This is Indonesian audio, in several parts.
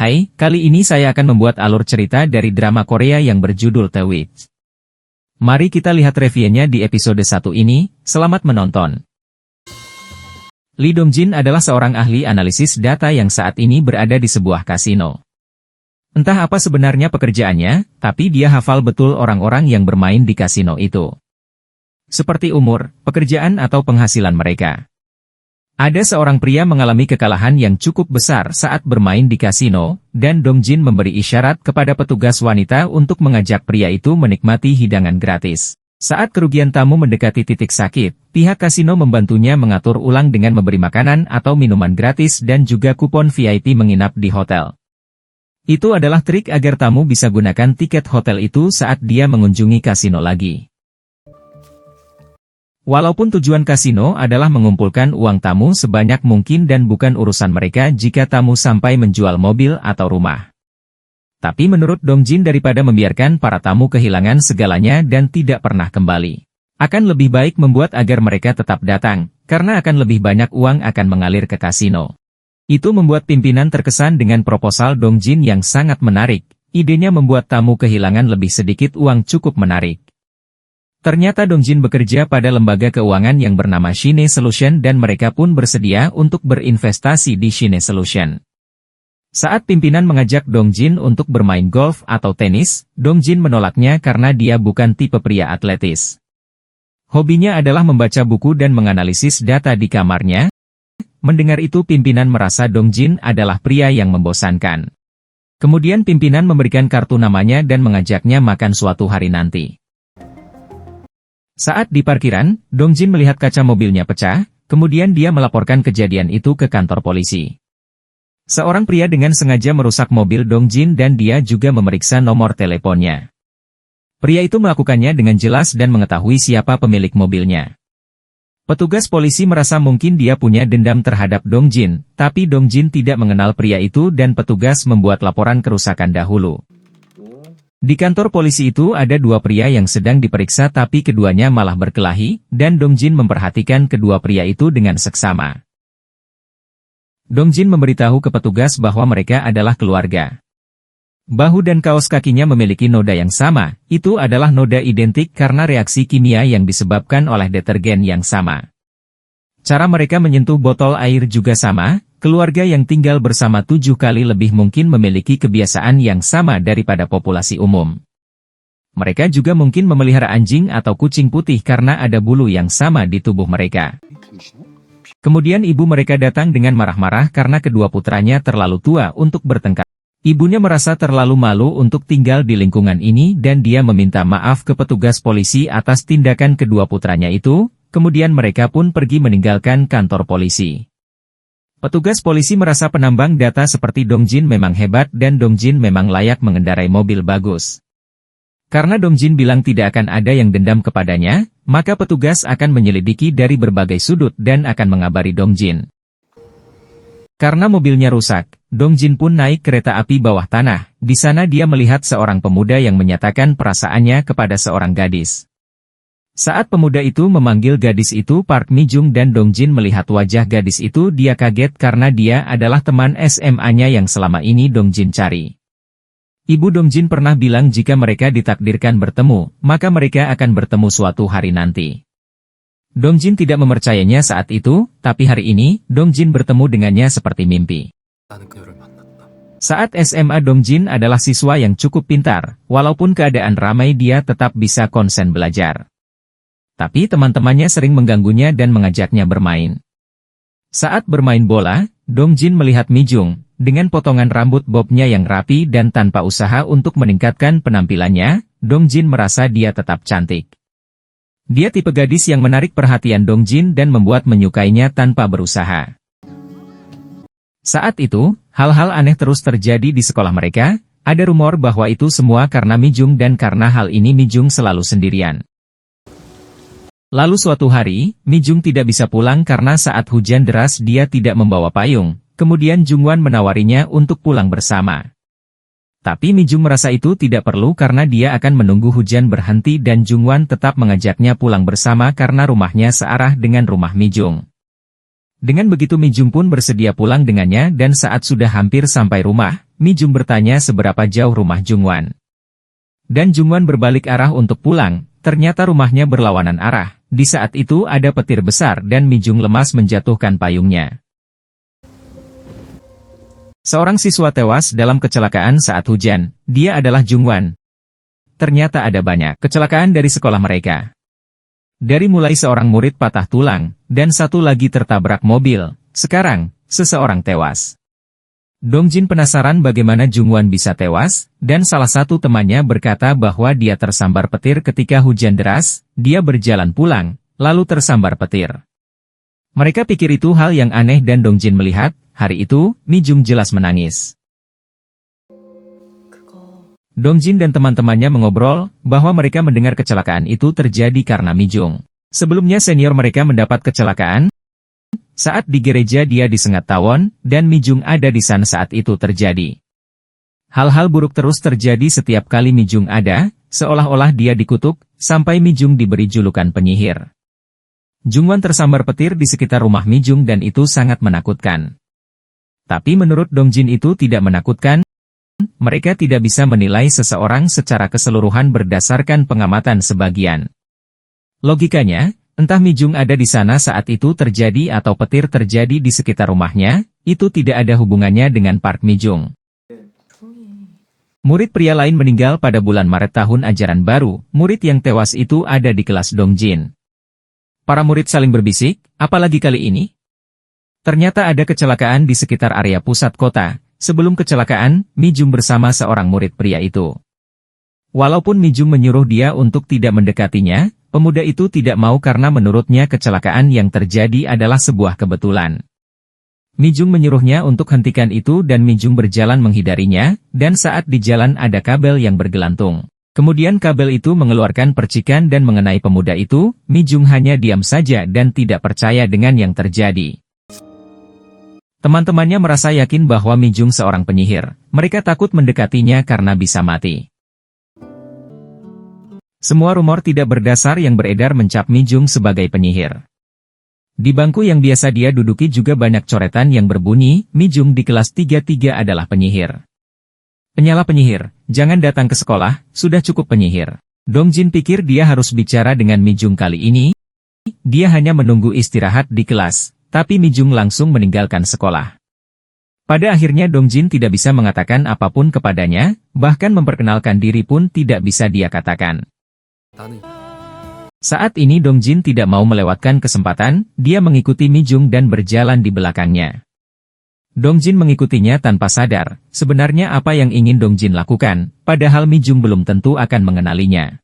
Hai, kali ini saya akan membuat alur cerita dari drama Korea yang berjudul The Witch. Mari kita lihat reviewnya di episode 1 ini, selamat menonton. Lee Dong-jin adalah seorang ahli analisis data yang saat ini berada di sebuah kasino. Entah apa sebenarnya pekerjaannya, tapi dia hafal betul orang-orang yang bermain di kasino itu. Seperti umur, pekerjaan atau penghasilan mereka. Ada seorang pria mengalami kekalahan yang cukup besar saat bermain di kasino, dan Dong-jin memberi isyarat kepada petugas wanita untuk mengajak pria itu menikmati hidangan gratis. Saat kerugian tamu mendekati titik sakit, pihak kasino membantunya mengatur ulang dengan memberi makanan atau minuman gratis dan juga kupon VIP menginap di hotel. Itu adalah trik agar tamu bisa gunakan tiket hotel itu saat dia mengunjungi kasino lagi. Walaupun tujuan kasino adalah mengumpulkan uang tamu sebanyak mungkin dan bukan urusan mereka jika tamu sampai menjual mobil atau rumah. Tapi menurut Dong-jin daripada membiarkan para tamu kehilangan segalanya dan tidak pernah kembali, akan lebih baik membuat agar mereka tetap datang, karena akan lebih banyak uang akan mengalir ke kasino. Itu membuat pimpinan terkesan dengan proposal Dong-jin yang sangat menarik. Idenya membuat tamu kehilangan lebih sedikit uang cukup menarik. Ternyata Dong-jin bekerja pada lembaga keuangan yang bernama Shine Solution dan mereka pun bersedia untuk berinvestasi di Shine Solution. Saat pimpinan mengajak Dong-jin untuk bermain golf atau tenis, Dong-jin menolaknya karena dia bukan tipe pria atletis. Hobinya adalah membaca buku dan menganalisis data di kamarnya. Mendengar itu pimpinan merasa Dong-jin adalah pria yang membosankan. Kemudian pimpinan memberikan kartu namanya dan mengajaknya makan suatu hari nanti. Saat di parkiran, Dong-jin melihat kaca mobilnya pecah, kemudian dia melaporkan kejadian itu ke kantor polisi. Seorang pria dengan sengaja merusak mobil Dong-jin dan dia juga memeriksa nomor teleponnya. Pria itu melakukannya dengan jelas dan mengetahui siapa pemilik mobilnya. Petugas polisi merasa mungkin dia punya dendam terhadap Dong-jin, tapi Dong-jin tidak mengenal pria itu dan petugas membuat laporan kerusakan dahulu. Di kantor polisi itu ada dua pria yang sedang diperiksa tapi keduanya malah berkelahi, dan Dong-jin memperhatikan kedua pria itu dengan seksama. Dong-jin memberitahu ke petugas bahwa mereka adalah keluarga. Bahu dan kaos kakinya memiliki noda yang sama, itu adalah noda identik karena reaksi kimia yang disebabkan oleh detergen yang sama. Cara mereka menyentuh botol air juga sama, keluarga yang tinggal bersama 7 kali lebih mungkin memiliki kebiasaan yang sama daripada populasi umum. Mereka juga mungkin memelihara anjing atau kucing putih karena ada bulu yang sama di tubuh mereka. Kemudian ibu mereka datang dengan marah-marah karena kedua putranya terlalu tua untuk bertengkar. Ibunya merasa terlalu malu untuk tinggal di lingkungan ini dan dia meminta maaf ke petugas polisi atas tindakan kedua putranya itu. Kemudian mereka pun pergi meninggalkan kantor polisi. Petugas polisi merasa penambang data seperti Dong-jin memang hebat dan Dong-jin memang layak mengendarai mobil bagus. Karena Dong-jin bilang tidak akan ada yang dendam kepadanya, maka petugas akan menyelidiki dari berbagai sudut dan akan mengabari Dong-jin. Karena mobilnya rusak, Dong-jin pun naik kereta api bawah tanah. Di sana dia melihat seorang pemuda yang menyatakan perasaannya kepada seorang gadis. Saat pemuda itu memanggil gadis itu Park Mi-jung dan Dong-jin melihat wajah gadis itu dia kaget karena dia adalah teman SMA-nya yang selama ini Dong-jin cari. Ibu Dong-jin pernah bilang jika mereka ditakdirkan bertemu, maka mereka akan bertemu suatu hari nanti. Dong-jin tidak mempercayainya saat itu, tapi hari ini, Dong-jin bertemu dengannya seperti mimpi. Saat SMA Dong-jin adalah siswa yang cukup pintar, walaupun keadaan ramai dia tetap bisa konsen belajar. Tapi teman-temannya sering mengganggunya dan mengajaknya bermain. Saat bermain bola, Dong-jin melihat Mi-jung, dengan potongan rambut bobnya yang rapi dan tanpa usaha untuk meningkatkan penampilannya, Dong-jin merasa dia tetap cantik. Dia tipe gadis yang menarik perhatian Dong-jin dan membuat menyukainya tanpa berusaha. Saat itu, hal-hal aneh terus terjadi di sekolah mereka, ada rumor bahwa itu semua karena Mi-jung dan karena hal ini Mi-jung selalu sendirian. Lalu suatu hari, Mi-jung tidak bisa pulang karena saat hujan deras dia tidak membawa payung, kemudian Jungwon menawarinya untuk pulang bersama. Tapi Mi-jung merasa itu tidak perlu karena dia akan menunggu hujan berhenti dan Jungwon tetap mengajaknya pulang bersama karena rumahnya searah dengan rumah Mi-jung. Dengan begitu Mi Jung pun bersedia pulang dengannya dan saat sudah hampir sampai rumah, Mi Jung bertanya seberapa jauh rumah Jungwan. Dan Jungwan berbalik arah untuk pulang, ternyata rumahnya berlawanan arah. Di saat itu ada petir besar dan Mi Jung lemas menjatuhkan payungnya. Seorang siswa tewas dalam kecelakaan saat hujan, dia adalah Jungwan. Ternyata ada banyak kecelakaan dari sekolah mereka. Dari mulai seorang murid patah tulang, dan satu lagi tertabrak mobil, sekarang, seseorang tewas. Dongjin penasaran bagaimana Jungwan bisa tewas, dan salah satu temannya berkata bahwa dia tersambar petir ketika hujan deras, dia berjalan pulang, lalu tersambar petir. Mereka pikir itu hal yang aneh dan Dongjin melihat, hari itu, Mi Jung jelas menangis. Dongjin dan teman-temannya mengobrol, bahwa mereka mendengar kecelakaan itu terjadi karena Mi Jung. Sebelumnya senior mereka mendapat kecelakaan. Saat di gereja dia disengat tawon, dan Mi Jung ada di sana saat itu terjadi. Hal-hal buruk terus terjadi setiap kali Mi Jung ada, seolah-olah dia dikutuk, sampai Mi Jung diberi julukan penyihir. Jungwan tersambar petir di sekitar rumah Mi Jung dan itu sangat menakutkan. Tapi menurut Dongjin itu tidak menakutkan. Mereka tidak bisa menilai seseorang secara keseluruhan berdasarkan pengamatan sebagian. Logikanya, entah Mi Jung ada di sana saat itu terjadi atau petir terjadi di sekitar rumahnya, itu tidak ada hubungannya dengan Park Mi Jung. Murid pria lain meninggal pada bulan Maret tahun ajaran baru, murid yang tewas itu ada di kelas Dongjin. Para murid saling berbisik, apalagi kali ini? Ternyata ada kecelakaan di sekitar area pusat kota. Sebelum kecelakaan, Mi Jung bersama seorang murid pria itu. Walaupun Mi Jung menyuruh dia untuk tidak mendekatinya, pemuda itu tidak mau karena menurutnya kecelakaan yang terjadi adalah sebuah kebetulan. Mi Jung menyuruhnya untuk hentikan itu dan Mi Jung berjalan menghindarinya, dan saat di jalan ada kabel yang bergelantung. Kemudian kabel itu mengeluarkan percikan dan mengenai pemuda itu, Mi Jung hanya diam saja dan tidak percaya dengan yang terjadi. Teman-temannya merasa yakin bahwa Mi Jung seorang penyihir. Mereka takut mendekatinya karena bisa mati. Semua rumor tidak berdasar yang beredar mencap Mi Jung sebagai penyihir. Di bangku yang biasa dia duduki juga banyak coretan yang berbunyi, Mi Jung di kelas 33 adalah penyihir. Penyala penyihir, jangan datang ke sekolah, sudah cukup penyihir. Dongjin pikir dia harus bicara dengan Mi Jung kali ini. Dia hanya menunggu istirahat di kelas. Tapi Mi Jung langsung meninggalkan sekolah. Pada akhirnya Dongjin tidak bisa mengatakan apapun kepadanya, bahkan memperkenalkan diri pun tidak bisa dia katakan. Saat ini Dongjin tidak mau melewatkan kesempatan, dia mengikuti Mi Jung dan berjalan di belakangnya. Dongjin mengikutinya tanpa sadar, sebenarnya apa yang ingin Dongjin lakukan, padahal Mi Jung belum tentu akan mengenalinya.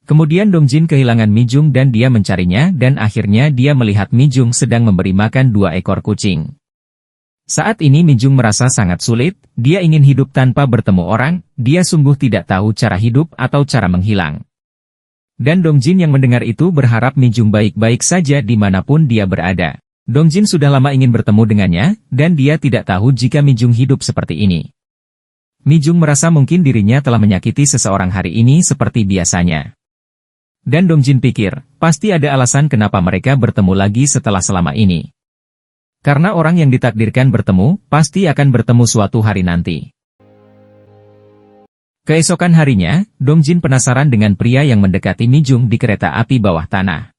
Kemudian Dongjin kehilangan Mi Jung dan dia mencarinya dan akhirnya dia melihat Mi Jung sedang memberi makan 2 ekor kucing. Saat ini Mi Jung merasa sangat sulit, dia ingin hidup tanpa bertemu orang, dia sungguh tidak tahu cara hidup atau cara menghilang. Dan Dongjin yang mendengar itu berharap Mi Jung baik-baik saja dimanapun dia berada. Dongjin sudah lama ingin bertemu dengannya, dan dia tidak tahu jika Mi Jung hidup seperti ini. Mi Jung merasa mungkin dirinya telah menyakiti seseorang hari ini seperti biasanya. Dan Dongjin pikir, pasti ada alasan kenapa mereka bertemu lagi setelah selama ini. Karena orang yang ditakdirkan bertemu, pasti akan bertemu suatu hari nanti. Keesokan harinya, Dongjin penasaran dengan pria yang mendekati Mi Jung di kereta api bawah tanah.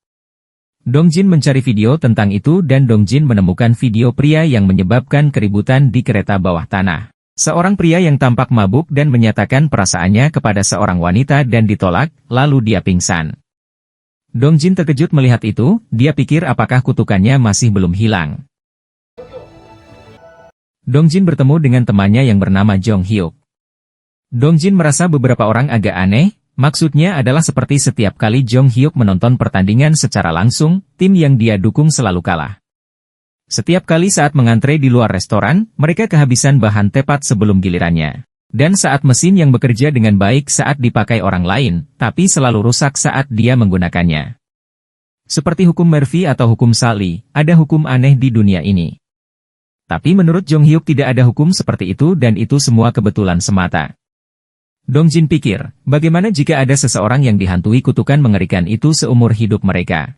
Dongjin mencari video tentang itu dan Dongjin menemukan video pria yang menyebabkan keributan di kereta bawah tanah. Seorang pria yang tampak mabuk dan menyatakan perasaannya kepada seorang wanita dan ditolak, lalu dia pingsan. Dongjin terkejut melihat itu, dia pikir apakah kutukannya masih belum hilang. Dongjin bertemu dengan temannya yang bernama Jong Hyuk. Dongjin merasa beberapa orang agak aneh, maksudnya adalah seperti setiap kali Jong Hyuk menonton pertandingan secara langsung, tim yang dia dukung selalu kalah. Setiap kali saat mengantre di luar restoran, mereka kehabisan bahan tepat sebelum gilirannya. Dan saat mesin yang bekerja dengan baik saat dipakai orang lain, tapi selalu rusak saat dia menggunakannya. Seperti hukum Murphy atau hukum Sally, ada hukum aneh di dunia ini. Tapi menurut Jong Hyuk tidak ada hukum seperti itu dan itu semua kebetulan semata. Dongjin pikir, bagaimana jika ada seseorang yang dihantui kutukan mengerikan itu seumur hidup mereka?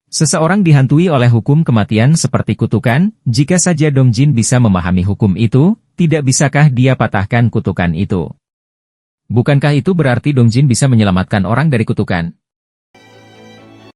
Seseorang dihantui oleh hukum kematian seperti kutukan, jika saja Dongjin bisa memahami hukum itu, tidak bisakah dia patahkan kutukan itu? Bukankah itu berarti Dongjin bisa menyelamatkan orang dari kutukan?